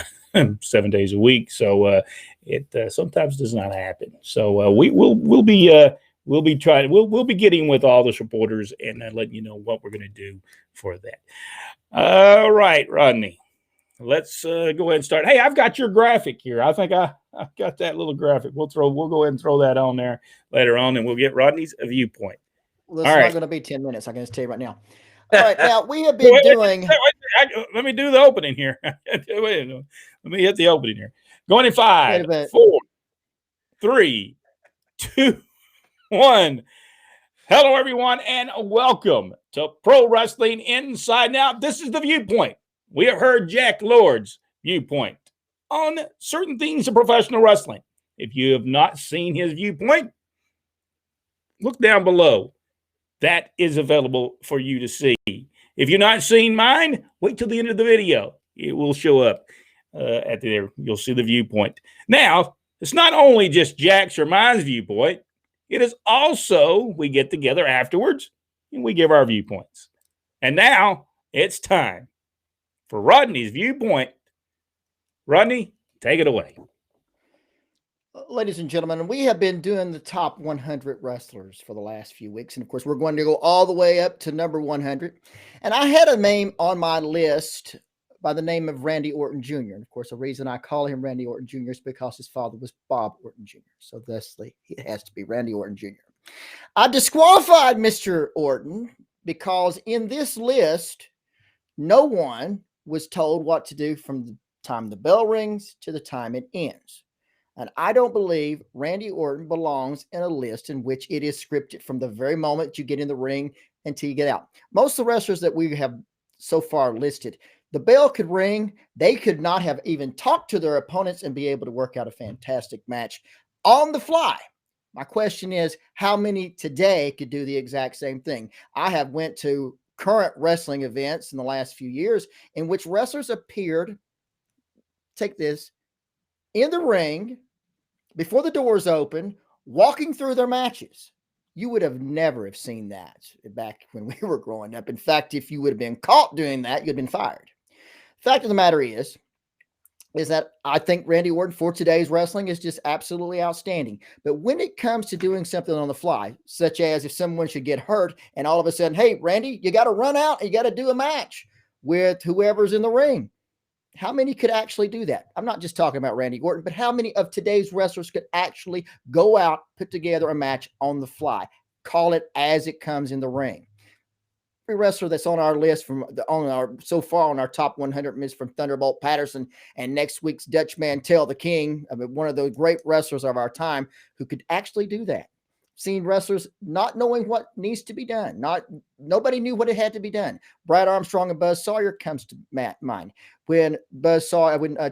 7 days a week. So it sometimes does not happen. So we'll be getting with all the supporters and letting you know what we're going to do for that. All right, Rodney, let's go ahead and start. Hey, I've got your graphic here. I think I've got that little graphic. We'll go ahead and throw that on there later on, and we'll get Rodney's viewpoint. Well, it's not going to be 10 minutes. I can just tell you right now. All right, now we have been doing. Let me do the opening here. Let me hit the opening here. Going in 5, 4, 3, 2, 1. Hello, everyone, and welcome to Pro Wrestling Inside Now. This is the Viewpoint. We have heard Jack Lord's viewpoint on certain things of professional wrestling. If you have not seen his viewpoint, look down below. That is available for you to see. If you've not seen mine, wait till the end of the video. It will show up at there. You'll see the viewpoint. Now, it's not only just Jack's or mine's viewpoint. It is also, we get together afterwards and we give our viewpoints. And now it's time for Rodney's viewpoint. Rodney, take it away. Ladies and gentlemen, we have been doing the top 100 wrestlers for the last few weeks. And of course, we're going to go all the way up to number 100. And I had a name on my list by the name of Randy Orton Jr. And of course, the reason I call him Randy Orton Jr. is because his father was Bob Orton Jr. So thusly, it has to be Randy Orton Jr. I disqualified Mr. Orton because in this list, no one was told what to do from the time the bell rings to the time it ends. And I don't believe Randy Orton belongs in a list in which it is scripted from the very moment you get in the ring until you get out. Most of the wrestlers that we have so far listed, The bell could ring. They could not have even talked to their opponents and be able to work out a fantastic match on the fly. My question is, how many today could do the exact same thing? I have went to current wrestling events in the last few years in which wrestlers appeared, take this, in the ring before the doors open, walking through their matches. You would have never have seen that back when we were growing up. In fact, if you would have been caught doing that, you'd have been fired. Fact of the matter is that I think Randy Orton for today's wrestling is just absolutely outstanding. But when it comes to doing something on the fly, such as if someone should get hurt and all of a sudden, hey, Randy, you got to run out and you got to do a match with whoever's in the ring. How many could actually do that? I'm not just talking about Randy Orton, but how many of today's wrestlers could actually go out, put together a match on the fly, call it as it comes in the ring? Every wrestler that's on our list so far on our top 100 is from Thunderbolt Patterson and next week's Dutch Mantel, the King, one of those great wrestlers of our time who could actually do that. Seen wrestlers not knowing what needs to be done. Nobody knew what it had to be done. Brad Armstrong and Buzz Sawyer comes to mind. When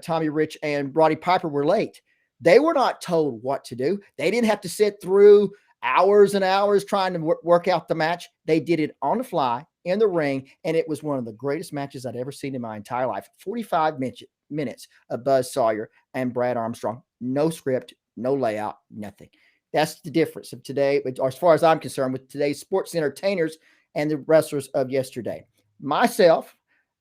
Tommy Rich and Roddy Piper were late, they were not told what to do. They didn't have to sit through hours and hours trying to work out the match. They did it on the fly in the ring, and it was one of the greatest matches I'd ever seen in my entire life. 45 minutes of Buzz Sawyer and Brad Armstrong. No script, no layout, nothing. That's the difference of today, as far as I'm concerned, with today's sports entertainers and the wrestlers of yesterday. Myself,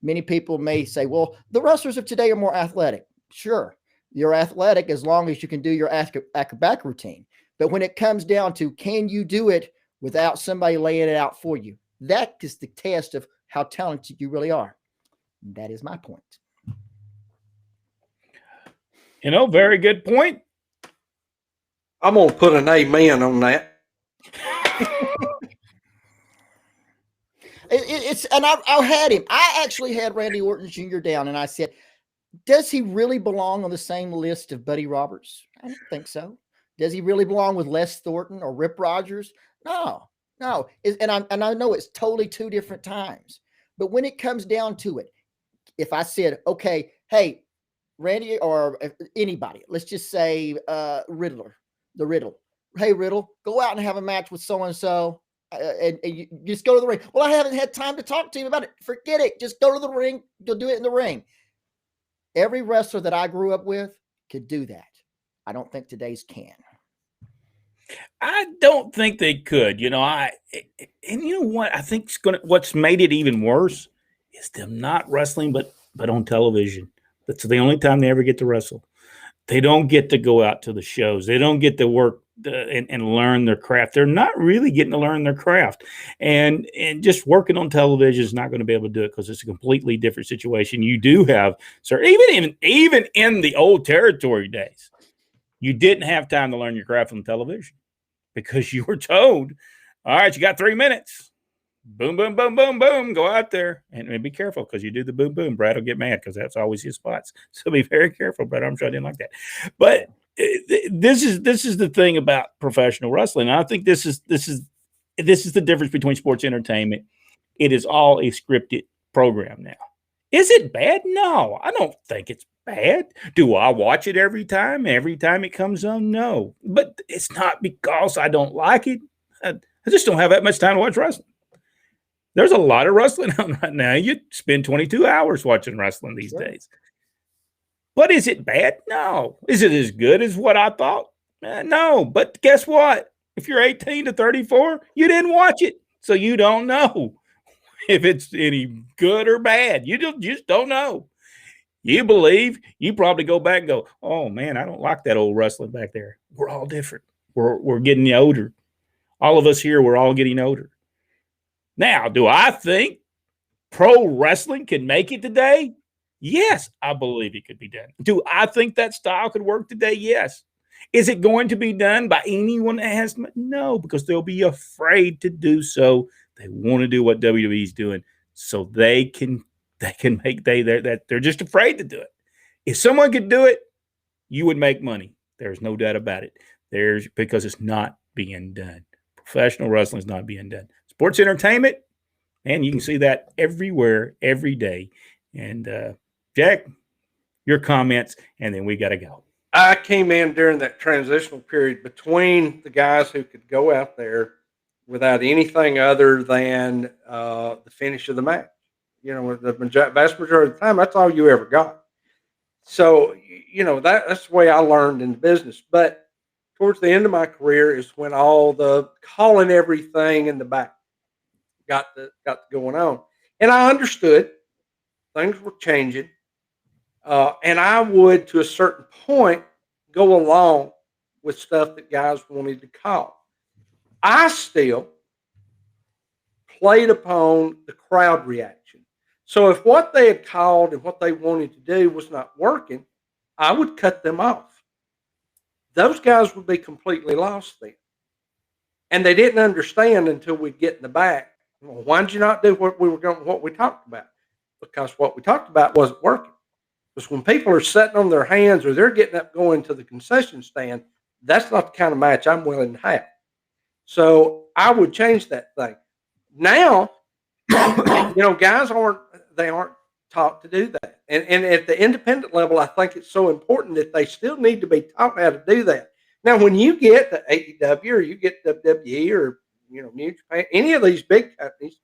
many people may say, well, the wrestlers of today are more athletic. Sure, you're athletic as long as you can do your acrobatic routine. But when it comes down to, can you do it without somebody laying it out for you? That is the test of how talented you really are. That is my point. Very good point. I'm going to put an amen on that. I had him. I actually had Randy Orton Jr. down, and I said, does he really belong on the same list of Buddy Roberts? I don't think so. Does he really belong with Les Thornton or Rip Rogers? No. And I know it's totally two different times. But when it comes down to it, if I said, okay, hey, Randy or anybody, let's just say Riddle. Hey, Riddle, go out and have a match with so-and-so and you just go to the ring. Well, I haven't had time to talk to him about it. Forget it. Just go to the ring. You'll do it in the ring. Every wrestler that I grew up with could do that. I don't think today's can. I don't think they could. And you know what? I think what's made it even worse is them not wrestling, but on television. That's the only time they ever get to wrestle. They don't get to go out to the shows. They don't get to work and learn their craft. They're not really getting to learn their craft. And just working on television is not going to be able to do it because it's a completely different situation. You do have, sir, even in the old territory days, you didn't have time to learn your craft on television because you were told, all right, you got 3 minutes. Boom, boom, boom, boom, boom. Go out there and be careful because you do the boom, boom. Brad will get mad because that's always his spots. So be very careful. Brad Armstrong didn't like that. But this is the thing about professional wrestling. And I think this is the difference between sports entertainment. It is all a scripted program now. Is it bad? No, I don't think it's bad. Do I watch it every time it comes on? No, but it's not because I don't like it. I just don't have that much time to watch wrestling. There's a lot of wrestling on right now. You spend 22 hours watching wrestling these days. But is it bad? No. Is it as good as what I thought? No. But guess what? If you're 18 to 34, you didn't watch it. So you don't know if it's any good or bad. You just don't know. You believe, you probably go back and go, oh, man, I don't like that old wrestling back there. We're all different. We're getting older. All of us here, we're all getting older. Now, do I think pro wrestling can make it today? Yes, I believe it could be done. Do I think that style could work today? Yes. Is it going to be done by anyone that has? No, because they'll be afraid to do so. They want to do what WWE is doing, so they're just afraid to do it. If someone could do it, you would make money. There's no doubt about it. Because it's not being done. Professional wrestling is not being done. Sports entertainment, man, you can see that everywhere, every day. And Jack, your comments, and then we got to go. I came in during that transitional period between the guys who could go out there without anything other than the finish of the match. You know, the vast majority of the time, that's all you ever got. So, you know, that's the way I learned in the business. But towards the end of my career is when all the calling everything in the back got going on. And I understood things were changing. And I would, to a certain point, go along with stuff that guys wanted to call. I still played upon the crowd reaction. So if what they had called and what they wanted to do was not working, I would cut them off. Those guys would be completely lost then. And they didn't understand until we'd get in the back. Well, why did you not do what we talked about? Because what we talked about wasn't working. Because when people are sitting on their hands or they're getting up going to the concession stand, that's not the kind of match I'm willing to have. So I would change that thing. Now, you know, guys aren't taught to do that. And at the independent level, I think it's so important that they still need to be taught how to do that. Now, when you get to AEW or you get WWE or, you know, New Japan, any of these big companies,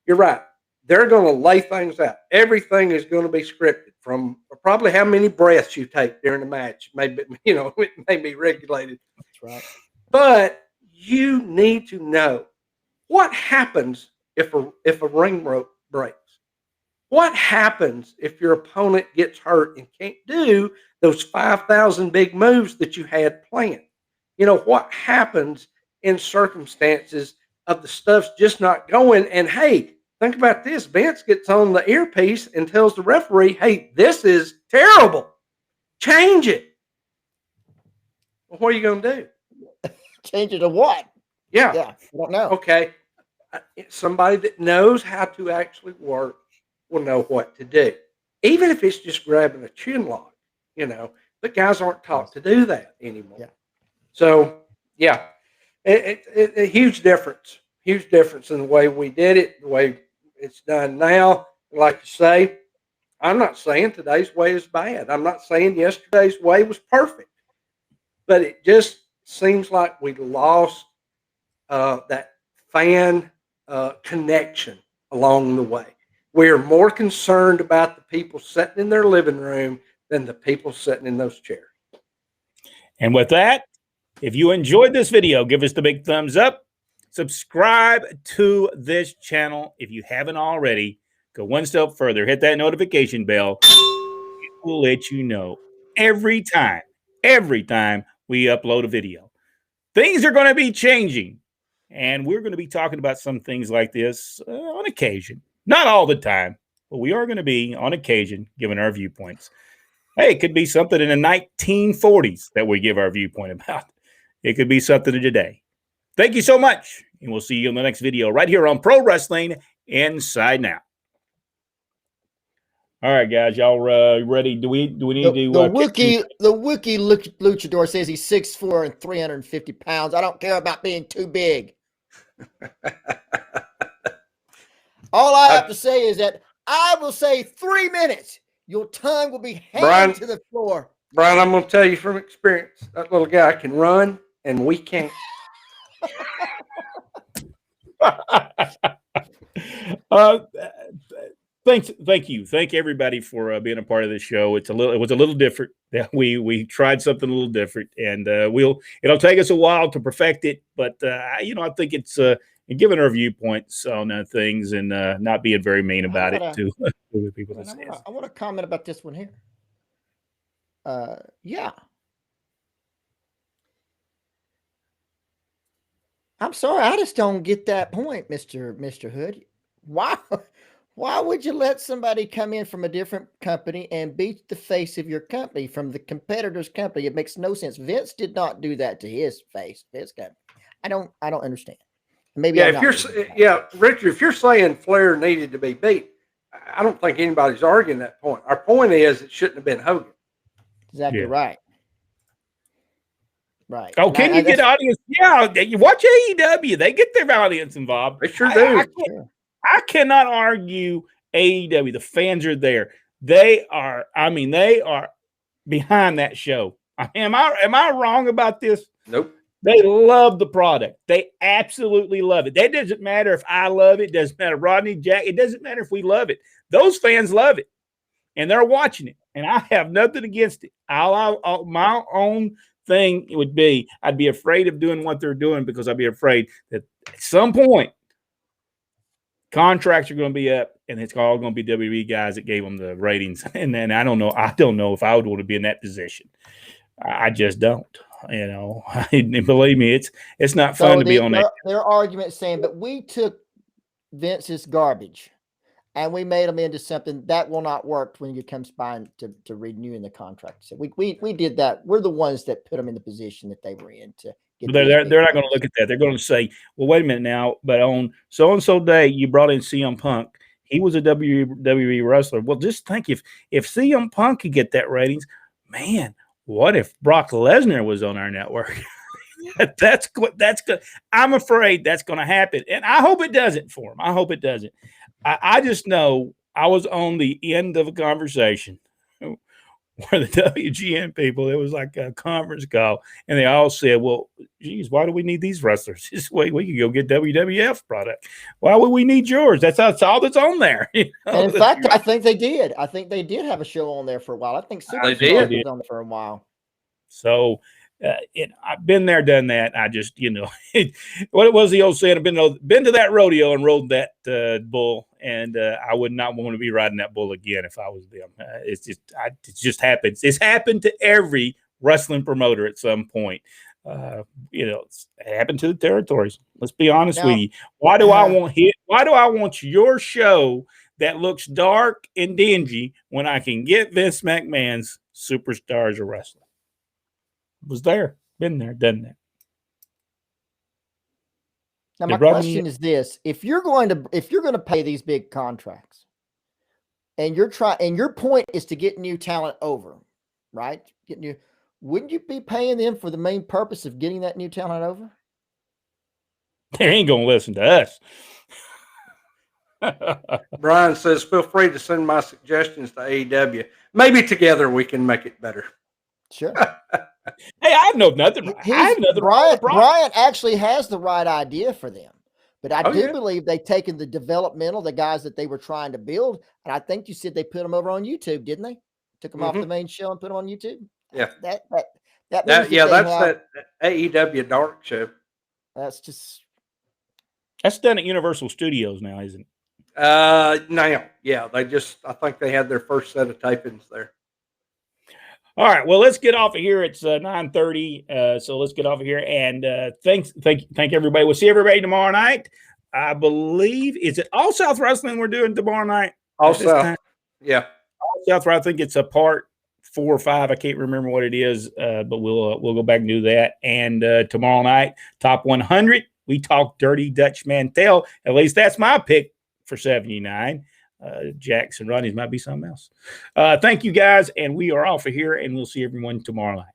you're right. They're going to lay things out. Everything is going to be scripted, from probably how many breaths you take during the match. Maybe, you know, it may be regulated. That's right. But you need to know what happens if a ring rope breaks. What happens if your opponent gets hurt and can't do those 5,000 big moves that you had planned? You know, what happens in circumstances of the stuff's just not going? And hey, think about this. Vince gets on the earpiece and tells the referee, hey, this is terrible. Change it. Well, what are you going to do? Change it to what? Yeah. I don't know. Okay. Somebody that knows how to actually work will know what to do. Even if it's just grabbing a chin lock, you know, but guys aren't taught to do that anymore. Yeah. So, yeah, a huge difference in the way we did it, the way it's done now. Like you say, I'm not saying today's way is bad. I'm not saying yesterday's way was perfect, but it just seems like we lost that fan connection along the way. We are more concerned about the people sitting in their living room than the people sitting in those chairs. And with that, if you enjoyed this video, give us the big thumbs up. Subscribe to this channel if you haven't already. Go one step further. Hit that notification bell. It will let you know every time we upload a video. Things are going to be changing, and we're going to be talking about some things like this on occasion. Not all the time, but we are going to be, on occasion, giving our viewpoints. Hey, it could be something in the 1940s that we give our viewpoint about. It could be something today. Thank you so much, and we'll see you in the next video right here on Pro Wrestling Inside Now. All right, guys, y'all ready? Do we need to? The Wookiee luchador says he's 6'4" and 350 pounds. I don't care about being too big. All I have to say is that I will say 3 minutes. Your tongue will be handed to the floor. Brian, I'm going to tell you from experience, that little guy can run, and we can't. Thank you. Thank everybody for being a part of this show. It was a little different. We tried something a little different, and it'll take us a while to perfect it. But I think it's giving our viewpoints on things and not being very mean about it to the people that say it. I want to comment about this one here. Yeah. I'm sorry, I just don't get that point, Mr. Hood. Why would you let somebody come in from a different company and beat the face of your company from the competitor's company? It makes no sense. Vince did not do that to his face. His company. I don't understand. Maybe Richard, if you're saying Flair needed to be beat, I don't think anybody's arguing that point. Our point is it shouldn't have been Hogan. Exactly right. Right. Oh, can you get audience? Yeah, you watch AEW. They get their audience involved. They sure do. I cannot argue AEW, the fans are there. They are behind that show. Am I wrong about this? Nope. They love the product. They absolutely love it. That doesn't matter if I love it. Doesn't matter Rodney, Jack. It doesn't matter if we love it. Those fans love it, and they're watching it. And I have nothing against it. My own thing would be I'd be afraid of doing what they're doing because I'd be afraid that at some point contracts are going to be up, and it's all going to be WWE guys that gave them the ratings. And then I don't know if I would want to be in that position. I just don't. Believe me, it's not fun to be on that. Their argument saying, but we took Vince's garbage and we made them into something that will not work when it comes by to renewing the contract. So we did that. We're the ones that put them in the position that they were in to. They're not going to look at that. They're going to say, well, wait a minute now, but on so-and-so day, you brought in CM Punk. He was a WWE wrestler. Well, just think if CM Punk could get that ratings, man, what if Brock Lesnar was on our network? That's good. I'm afraid that's going to happen. And I hope it doesn't for him. I hope it doesn't. I just know I was on the end of a conversation where the WGN people, it was like a conference call, and they all said, well, geez, why do we need these wrestlers? This way we could go get WWF product. Why would we need yours? That's all that's on there. And in fact, I think they did. I think they did have a show on there for a while. I think Superstar was on there for a while. So I've been there, done that. I just, what it was the old saying, I've been to that rodeo and rode that bull, and I would not want to be riding that bull again if I was them. It just happens. It's happened to every wrestling promoter at some point. It's happened to the territories. Let's be honest with you. Why do I want your show that looks dark and dingy when I can get Vince McMahon's Superstars of Wrestling? Was there, been there, done that. Now my question is this: if you're going to pay these big contracts, and your point is to get new talent over, right? Wouldn't you be paying them for the main purpose of getting that new talent over? They ain't gonna listen to us. Brian says, feel free to send my suggestions to AEW. Maybe together we can make it better. Sure. Hey, I have nothing. Brian actually has the right idea for them, but I do believe they've taken the developmental, the guys that they were trying to build, and I think you said they put them over on YouTube, didn't they? Took them off the main show and put them on YouTube. Yeah, that's that AEW Dark show. That's done at Universal Studios now, isn't it? Now, yeah, I think they had their first set of tapings there. All right, well, let's get off of here. It's 9:30, so let's get off of here. And thank everybody. We'll see everybody tomorrow night. I believe, is it All South Wrestling we're doing tomorrow night? All South, yeah. All South, I think it's a part 4 or 5. I can't remember what it is, but we'll go back and do that. And tomorrow night, Top 100, we talk Dirty Dutch Mantel. At least that's my pick for 79. Jackson Rodney's might be something else. Thank you guys, and we are off of here, and we'll see everyone tomorrow night.